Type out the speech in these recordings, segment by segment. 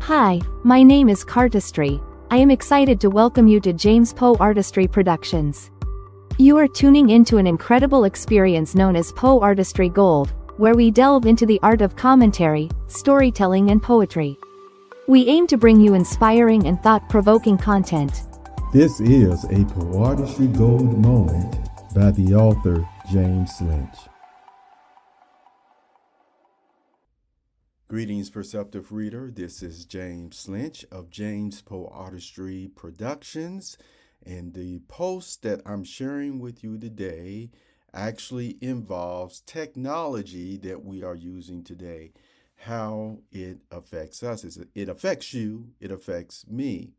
Hi, my name is Poeartistry. I am excited to welcome you to James Poeartistry Productions. You are tuning into an incredible experience known as Poeartistry Gold, where we delve into the art of commentary, storytelling and poetry. We aim to bring you inspiring and thought-provoking content. This is a Poeartistry Gold moment by the author James Lynch. Greetings, perceptive reader. This is James Lynch of James Poeartistry Productions, and the post that I'm sharing with you today actually involves technology that we are using today, how it affects us. It affects you, it affects me.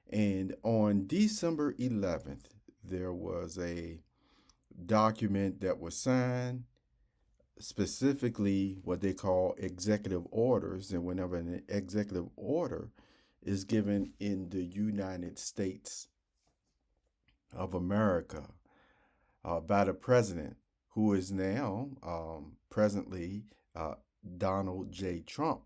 And on December 11th, there was a document that was signed, specifically what they call executive orders. And whenever an executive order is given in the United States of America by the president, who is now presently Donald J. Trump,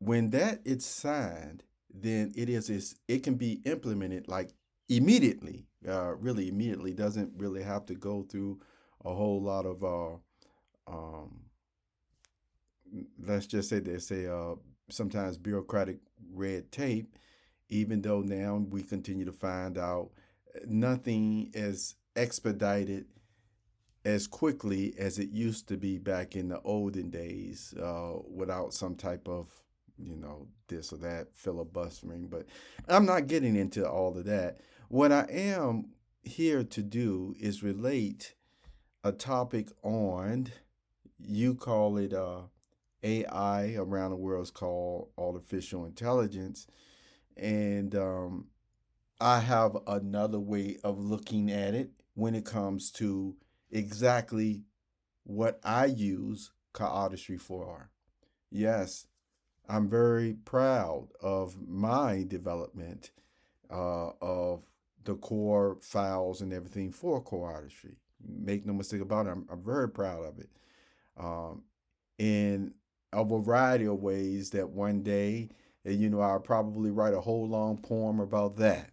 when that is signed, then it can be implemented like immediately, really immediately. Doesn't really have to go through a whole lot of let's just say sometimes bureaucratic red tape, even though now we continue to find out nothing is expedited as quickly as it used to be back in the olden days, without some type of, this or that filibustering. But I'm not getting into all of that. What I am here to do is relate a topic on, you call it AI, around the world is called artificial intelligence. And I have another way of looking at it when it comes to exactly what I use Poeartistry for. Yes, I'm very proud of my development of the core files and everything for Poeartistry. Make no mistake about it, I'm very proud of it. In a variety of ways that one day, I'll probably write a whole long poem about that.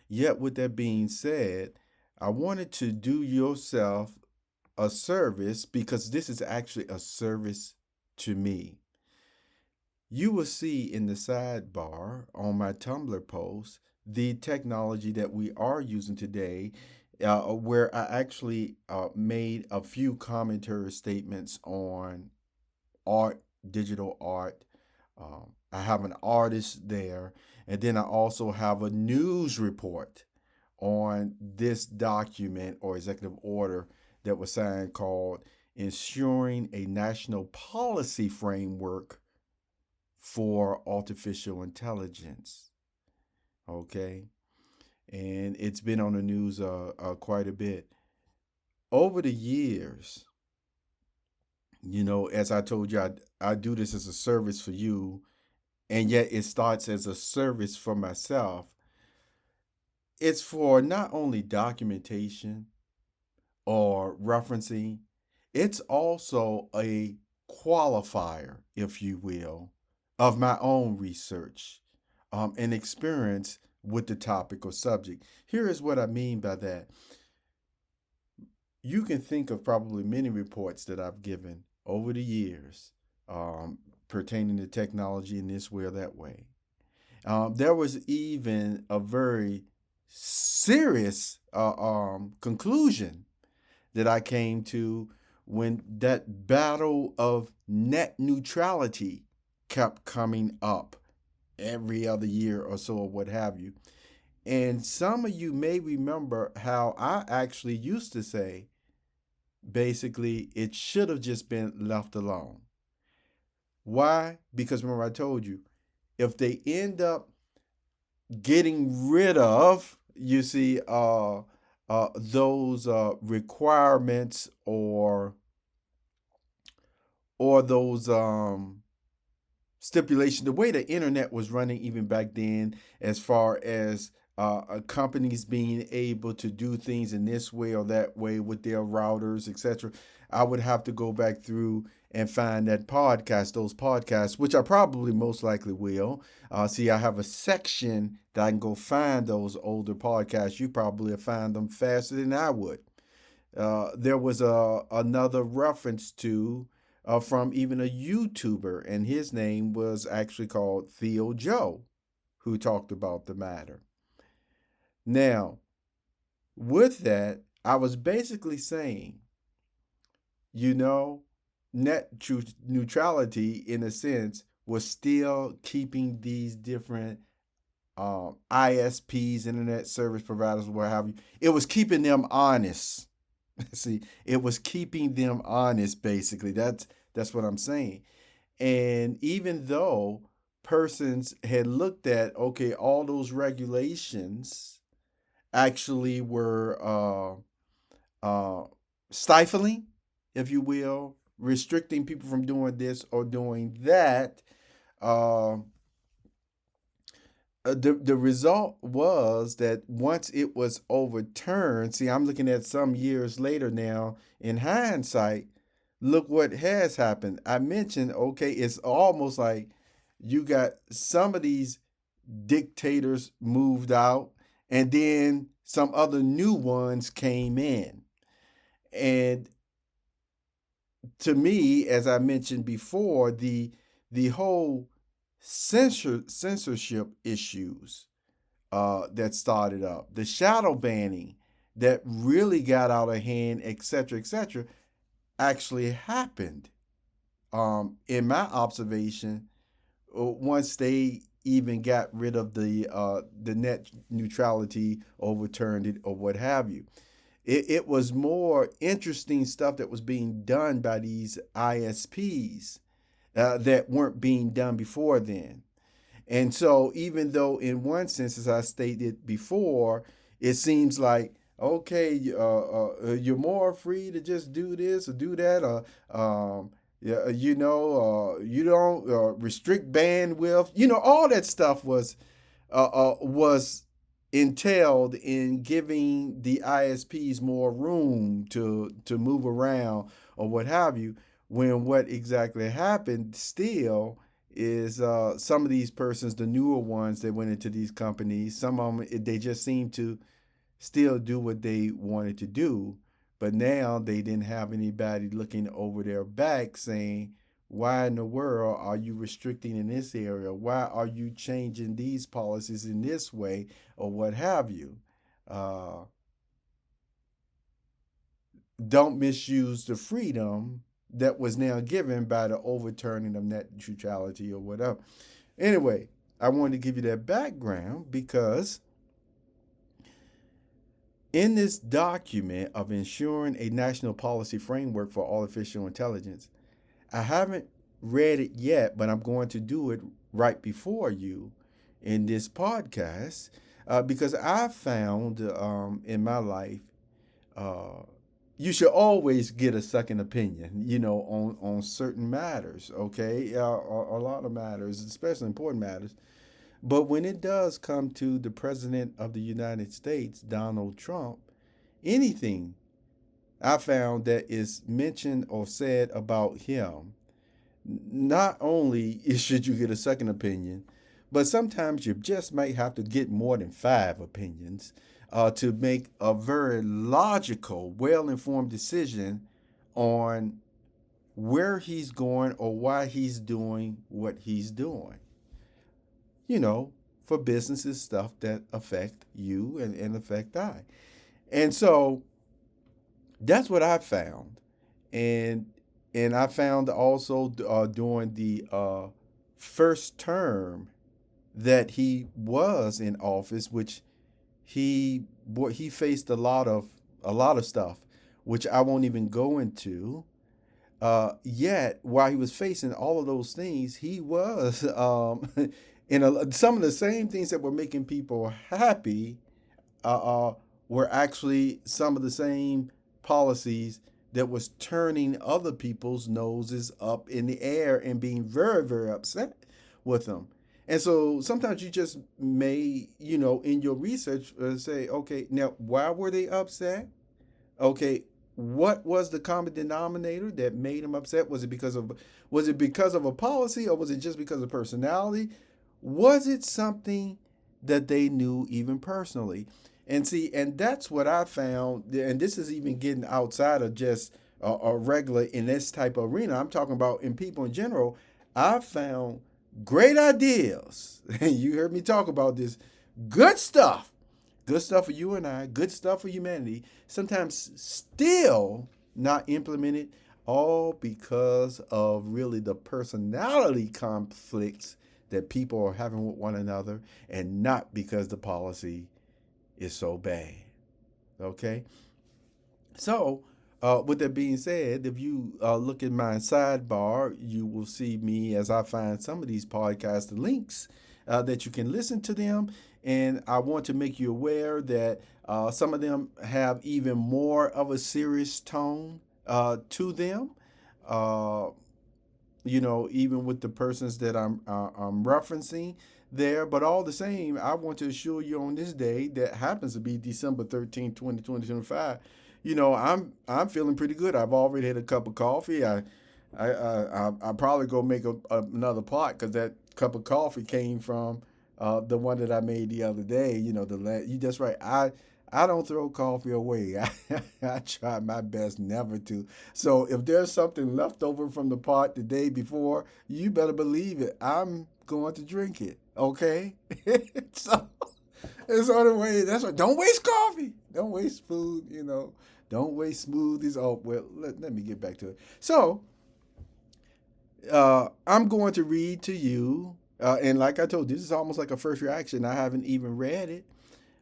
Yet with that being said, I wanted to do yourself a service, because this is actually a service to me. You will see in the sidebar on my Tumblr post the technology that we are using today, where I actually made a few commentary statements on art, digital art. I have an artist there, and then I also have a news report on this document or executive order that was signed, called Ensuring a National Policy Framework for Artificial Intelligence. Okay. And it's been on the news quite a bit. Over the years, as I told you, I do this as a service for you, and yet it starts as a service for myself. It's for not only documentation or referencing, it's also a qualifier, if you will, of my own research and experience with the topic or subject. Here is what I mean by that. You can think of probably many reports that I've given over the years pertaining to technology in this way or that way. There was even a very serious conclusion that I came to when that battle of net neutrality kept coming up every other year or so, or what have you. And some of you may remember how I actually used to say, basically, it should have just been left alone. Why? Because remember I told you, if they end up getting rid of, those requirements or those stipulations, the way the internet was running even back then, as far as companies being able to do things in this way or that way with their routers, etc., I would have to go back through and find those podcasts, which I probably most likely will. See, I have a section that I can go find those older podcasts. You probably find them faster than I would. There was another reference to from even a YouTuber, and his name was actually called Theo Joe, who talked about the matter. Now, with that, I was basically saying, you know, neutrality, in a sense, was still keeping these different ISPs, internet service providers, what have you. It was keeping them honest. See, it was keeping them honest, basically. That's what I'm saying. And even though persons had looked at, okay, all those regulations actually were uh, stifling, if you will, restricting people from doing this or doing that, uh, the result was that once it was overturned, see, I'm looking at some years later now in hindsight, look what has happened. I mentioned, okay, it's almost like you got some of these dictators moved out, and then some other new ones came in. And to me, as I mentioned before, the whole censorship issues that started up, the shadow banning that really got out of hand, et cetera, actually happened. In my observation, once they even got rid of the net neutrality, overturned it, or what have you. It was more interesting stuff that was being done by these ISPs that weren't being done before then. And so, even though in one sense, as I stated before, it seems like, okay, you're more free to just do this or do that, or yeah, you don't restrict bandwidth. All that stuff was entailed in giving the ISPs more room to move around or what have you. When what exactly happened still is some of these persons, the newer ones that went into these companies, some of them, they just seem to still do what they wanted to do. But now they didn't have anybody looking over their back saying, why in the world are you restricting in this area? Why are you changing these policies in this way, or what have you? Uh, don't misuse the freedom that was now given by the overturning of net neutrality or whatever. Anyway, I wanted to give you that background because in this document of ensuring a national policy framework for artificial intelligence, I haven't read it yet, but I'm going to do it right before you in this podcast because I found in my life uh, you should always get a second opinion, on certain matters, okay? A lot of matters, especially important matters. But when it does come to the President of the United States, Donald Trump, anything I found that is mentioned or said about him, not only should you get a second opinion, but sometimes you just might have to get more than 5 opinions to make a very logical, well-informed decision on where he's going or why he's doing what he's doing. For businesses, stuff that affect you and affect I. And so that's what I found. And I found also during the first term that he was in office, which he faced a lot of stuff, which I won't even go into. Yet, while he was facing all of those things, he was in some of the same things that were making people happy were actually some of the same policies that was turning other people's noses up in the air and being very, very upset with them. And so sometimes you just may, in your research say, okay, now why were they upset? Okay, what was the common denominator that made him upset? Was it because of a policy, or was it just because of personality? Was it something that they knew even personally? And see, and that's what I found. And this is even getting outside of just a regular in this type of arena. I'm talking about in people in general. I found great ideas. And you heard me talk about this. Good stuff. Good stuff for you and I. Good stuff for humanity. Sometimes still not implemented, all because of really the personality conflicts that people are having with one another, and not because the policy is so bad. Okay? So, with that being said, if you look at my sidebar, you will see me as I find some of these podcast links that you can listen to them. And I want to make you aware that some of them have even more of a serious tone to them. Uh, even with the persons that I'm referencing there. But all the same, I want to assure you on this day that happens to be December 13th, 2025. I'm feeling pretty good. I've already had a cup of coffee. I probably go make another pot, because that cup of coffee came from the one that I made the other day. You just right. I don't throw coffee away. I try my best never to. So if there's something left over from the pot the day before, you better believe it, I'm going to drink it. Okay? So it's the only way. That's right. Don't waste coffee. Don't waste food. Don't waste smoothies. Oh, well, let me get back to it. So I'm going to read to you. And like I told you, this is almost like a first reaction. I haven't even read it.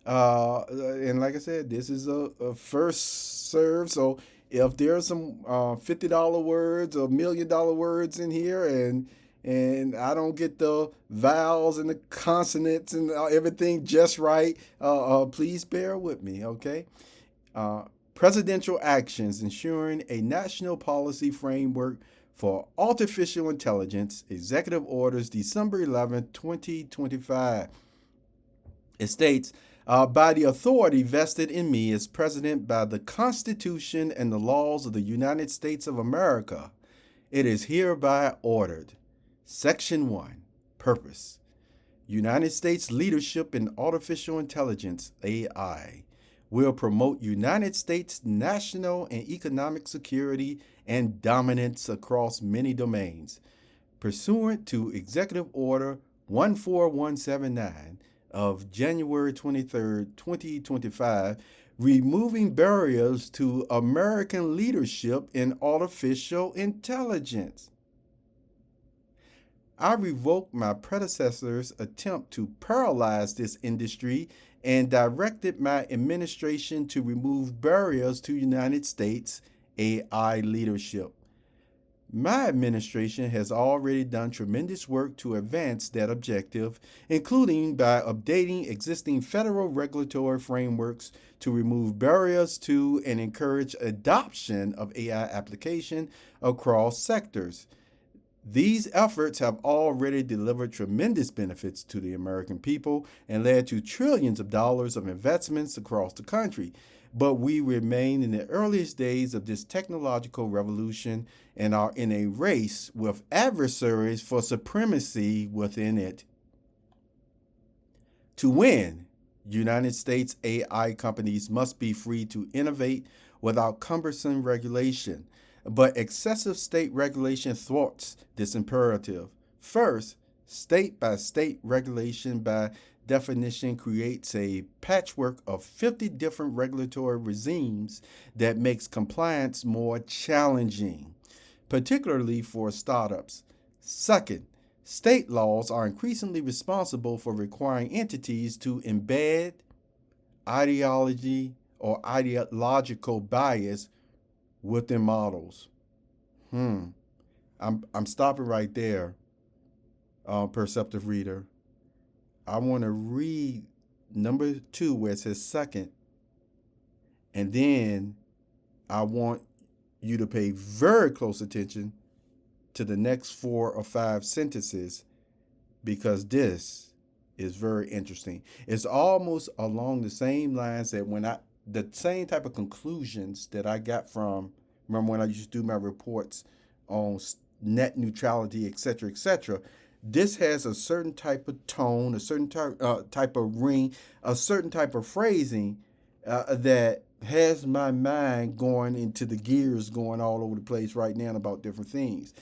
And like I said, this is a first serve. So if there's some $50 words or $1,000,000 words in here, and I don't get the vowels and the consonants and everything just right, please bear with me, okay? Presidential actions ensuring a national policy framework for artificial intelligence. Executive Orders, December 11th, 2025. It states, by the authority vested in me as president by the Constitution and the laws of the United States of America, it is hereby ordered. Section 1. Purpose. United States leadership in artificial intelligence, AI, will promote United States national and economic security and dominance across many domains. Pursuant to Executive Order 14179, of January 23rd, 2025, removing barriers to American leadership in artificial intelligence. I revoke my predecessor's attempt to paralyze this industry and directed my administration to remove barriers to United States AI leadership. My administration has already done tremendous work to advance that objective, including by updating existing federal regulatory frameworks to remove barriers to and encourage adoption of AI application across sectors. These efforts have already delivered tremendous benefits to the American people and led to trillions of dollars of investments across the country. But we remain in the earliest days of this technological revolution and are in a race with adversaries for supremacy within it. To win, United States AI companies must be free to innovate without cumbersome regulation, but excessive state regulation thwarts this imperative. First, state-by-state regulation by definition creates a patchwork of 50 different regulatory regimes that makes compliance more challenging, particularly for startups. Second, state laws are increasingly responsible for requiring entities to embed ideology or ideological bias within models. I'm stopping right there, perceptive reader. I want to read number 2 where it says second, and then I want you to pay very close attention to the next 4 or 5 sentences, because this is very interesting. It's almost along the same lines that when the same type of conclusions that I got from, remember when I used to do my reports on net neutrality, et cetera, this has a certain type of tone, a certain type of ring, a certain type of phrasing that has my mind going into the gears going all over the place right now about different things.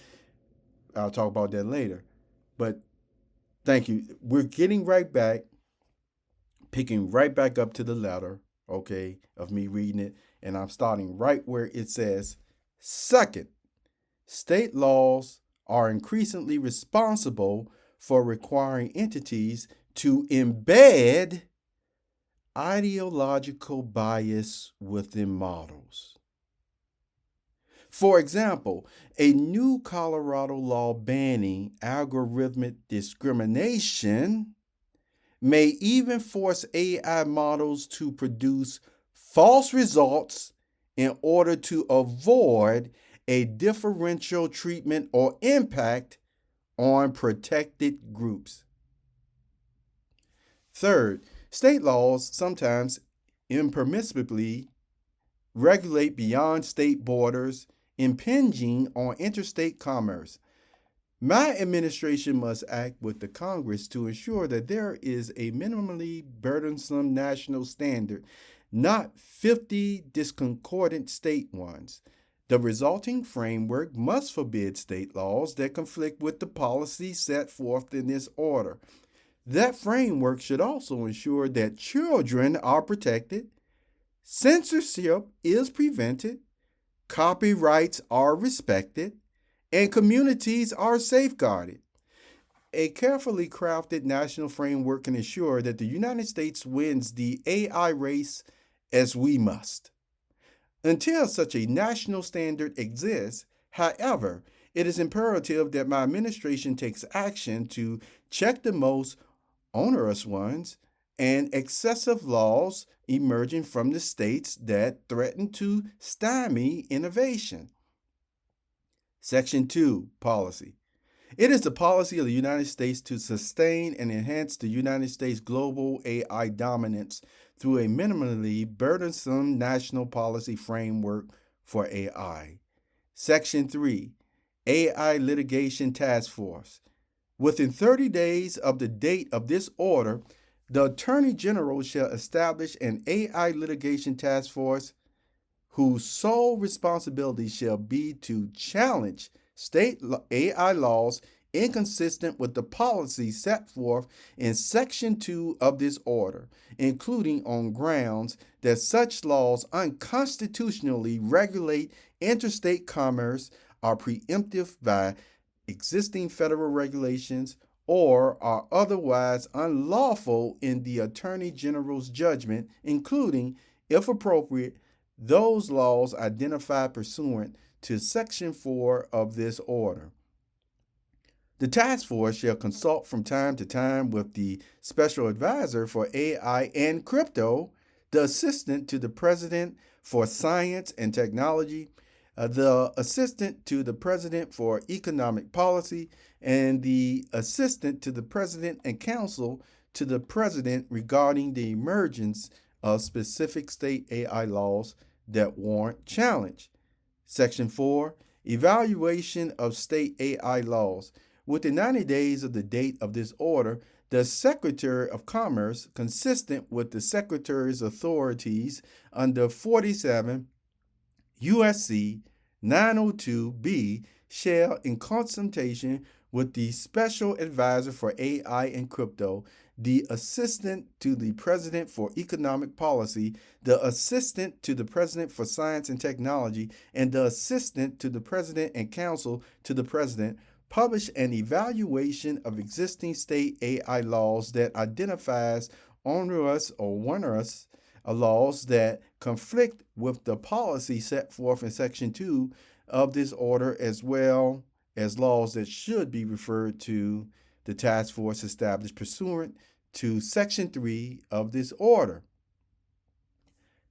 I'll talk about that later. But thank you. We're getting right back, picking right back up to the letter, okay, of me reading it. And I'm starting right where it says, second, state laws are increasingly responsible for requiring entities to embed ideological bias within models. For example, a new Colorado law banning algorithmic discrimination may even force AI models to produce false results in order to avoid a differential treatment or impact on protected groups. Third, state laws sometimes impermissibly regulate beyond state borders, impinging on interstate commerce. My administration must act with the Congress to ensure that there is a minimally burdensome national standard, not 50 discordant state ones. The resulting framework must forbid state laws that conflict with the policies set forth in this order. That framework should also ensure that children are protected, censorship is prevented, copyrights are respected, and communities are safeguarded. A carefully crafted national framework can ensure that the United States wins the AI race as we must. Until such a national standard exists, however, it is imperative that my administration takes action to check the most onerous ones and excessive laws emerging from the states that threaten to stymie innovation. Section 2, Policy. It is the policy of the United States to sustain and enhance the United States global AI dominance through a minimally burdensome national policy framework for AI. Section 3, AI Litigation Task Force. Within 30 days of the date of this order, the Attorney General shall establish an AI litigation task force whose sole responsibility shall be to challenge state AI laws inconsistent with the policy set forth in Section 2 of this order, including on grounds that such laws unconstitutionally regulate interstate commerce, are preemptive by existing federal regulations, or are otherwise unlawful in the Attorney General's judgment, including, if appropriate, those laws identified pursuant to Section 4 of this order. The task force shall consult from time to time with the Special Advisor for AI and Crypto, the Assistant to the President for Science and Technology, the Assistant to the President for Economic Policy, and the Assistant to the President and Counsel to the President regarding the emergence of specific state AI laws that warrant challenge. Section 4, Evaluation of state AI laws. Within 90 days of the date of this order, the Secretary of Commerce, consistent with the Secretary's authorities under 47 USC 902B, shall, in consultation with the Special Advisor for AI and Crypto, the Assistant to the President for Economic Policy, the Assistant to the President for Science and Technology, and the Assistant to the President and Counsel to the President, publish an evaluation of existing state AI laws that identifies onerous or onerous laws that conflict with the policy set forth in Section 2 of this order, as well as laws that should be referred to the task force established pursuant to Section 3 of this order.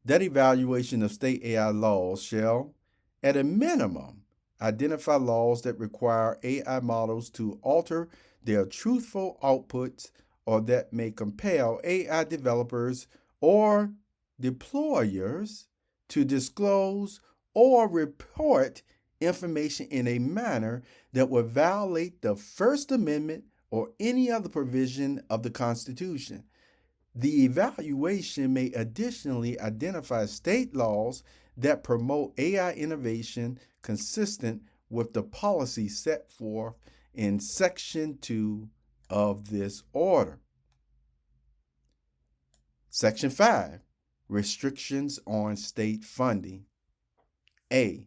That evaluation of state AI laws shall, at a minimum, identify laws that require AI models to alter their truthful outputs or that may compel AI developers or deployers to disclose or report information in a manner that would violate the First Amendment or any other provision of the Constitution. The evaluation may additionally identify state laws that promote AI innovation consistent with the policy set forth in Section 2 of this order. Section 5, restrictions on state funding. A.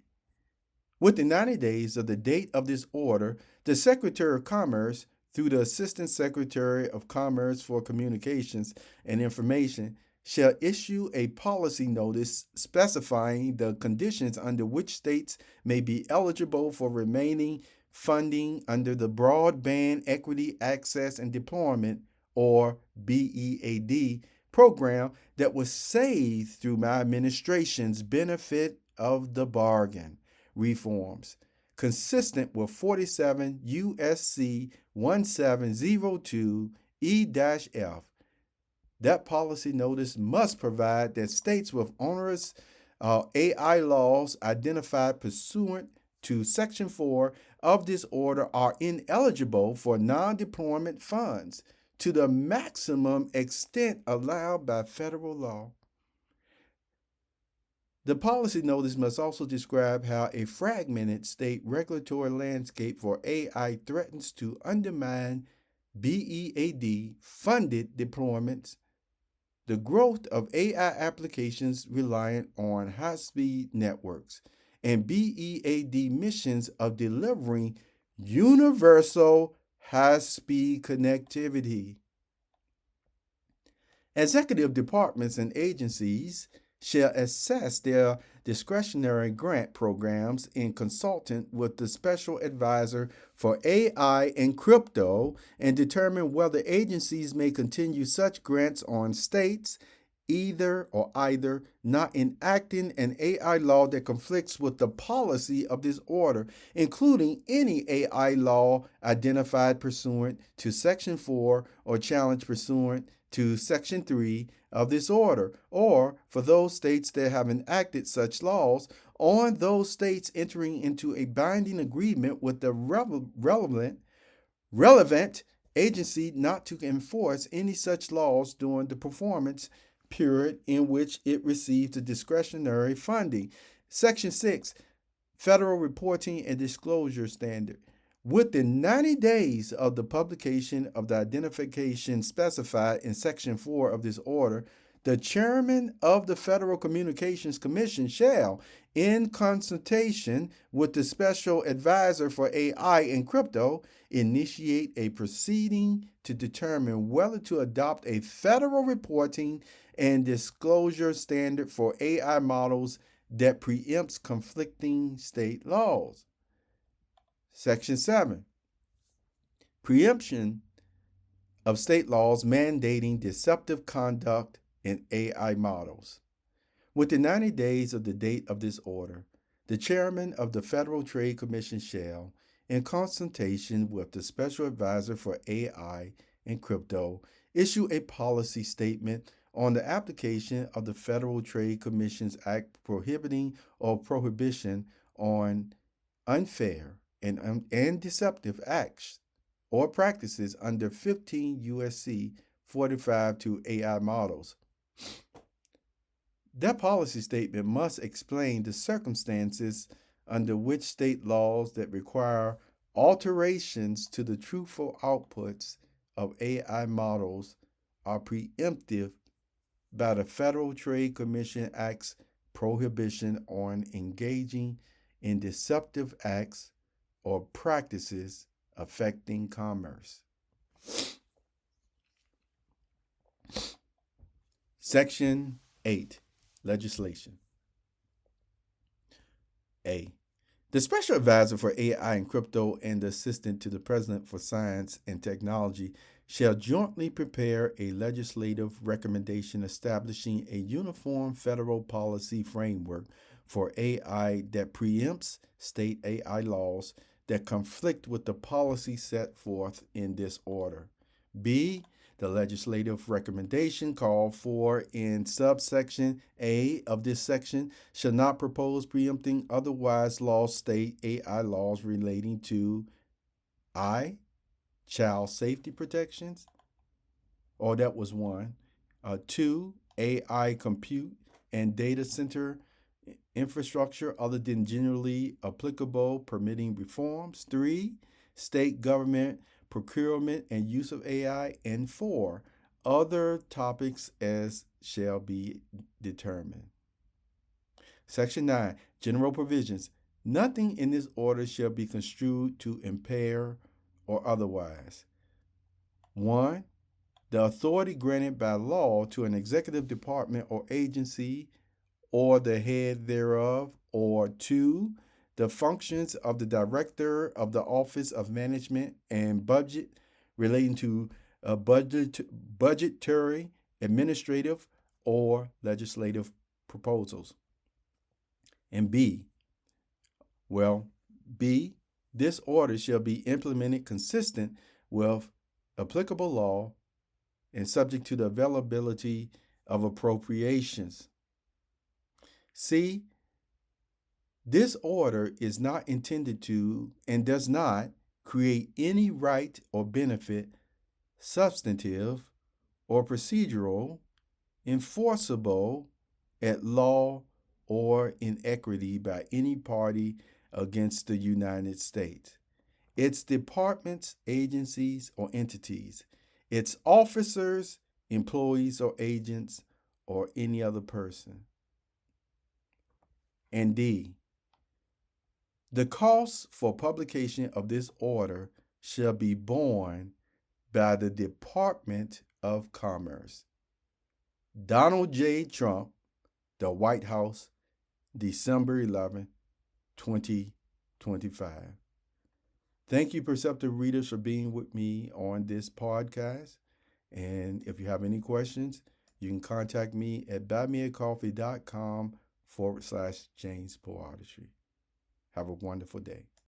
Within 90 days of the date of this order, the Secretary of Commerce, through the Assistant Secretary of Commerce for Communications and Information, shall issue a policy notice specifying the conditions under which states may be eligible for remaining funding under the Broadband Equity Access and Deployment, or BEAD, program that was saved through my administration's benefit of the bargain reforms, consistent with 47 U.S.C. 1702 E-F. That policy notice must provide that states with onerous AI laws identified pursuant to Section 4 of this order are ineligible for non-deployment funds to the maximum extent allowed by federal law. The policy notice must also describe how a fragmented state regulatory landscape for AI threatens to undermine BEAD funded deployments, the growth of AI applications reliant on high-speed networks, and BEAD missions of delivering universal high-speed connectivity. Executive departments and agencies shall assess their discretionary grant programs in consultant with the special advisor for AI and crypto and determine whether agencies may continue such grants on states either not enacting an AI law that conflicts with the policy of this order, including any AI law identified pursuant to Section 4 or challenged pursuant to Section 3 of this order, or for those states that have enacted such laws, on those states entering into a binding agreement with the relevant agency not to enforce any such laws during the performance period in which it receives the discretionary funding. Section 6, Federal Reporting and Disclosure Standard. Within 90 days of the publication of the identification specified in Section 4 of this order, the chairman of the Federal Communications Commission shall, in consultation with the special advisor for AI and crypto, initiate a proceeding to determine whether to adopt a federal reporting and disclosure standard for AI models that preempts conflicting state laws. Section 7, preemption of state laws mandating deceptive conduct in AI models. Within 90 days of the date of this order, the chairman of the Federal Trade Commission shall, in consultation with the special advisor for AI and crypto, issue a policy statement on the application of the Federal Trade Commissions Act prohibiting or prohibition on unfair and deceptive acts or practices under 15 U.S.C. 45 to AI models. That policy statement must explain the circumstances under which state laws that require alterations to the truthful outputs of AI models are preemptive by the Federal Trade Commission Act's prohibition on engaging in deceptive acts or practices affecting commerce. Section 8, Legislation. A. The Special Advisor for AI and Crypto and the Assistant to the President for Science and Technology shall jointly prepare a legislative recommendation establishing a uniform federal policy framework for AI that preempts state AI laws that conflict with the policy set forth in this order. B, the legislative recommendation called for in subsection A of this section shall not propose preempting otherwise law state AI laws relating to I, child safety protections, or that was one. Two, AI compute and data center infrastructure other than generally applicable permitting reforms. Three, state government procurement and use of AI. And four, other topics as shall be determined. Section 9, general provisions. Nothing in this order shall be construed to impair or otherwise. 1. The authority granted by law to an executive department or agency or the head thereof, or 2, the functions of the director of the Office of Management and Budget relating to budgetary, administrative, or legislative proposals. And B, this order shall be implemented consistent with applicable law and subject to the availability of appropriations. C, this order is not intended to and does not create any right or benefit, substantive or procedural, enforceable at law or in equity by any party against the United States, its departments, agencies, or entities, its officers, employees, or agents, or any other person. And D, the costs for publication of this order shall be borne by the Department of Commerce. Donald J. Trump, the White House, December 11, 2025. Thank you, Perceptive Readers, for being with me on this podcast. And if you have any questions, you can contact me at buymeacoffee.com/James Poeartistry. Have a wonderful day.